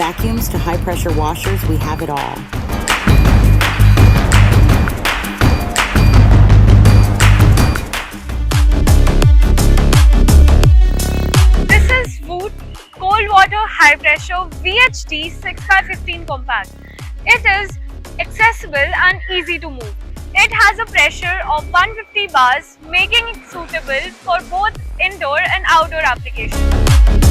vacuums to high-pressure washers, we have it all. This is Voot Cold Water High Pressure VHD 6x15 Compact. It is accessible and easy to move. It has a pressure of 150 bars, making it suitable for both indoor and outdoor applications.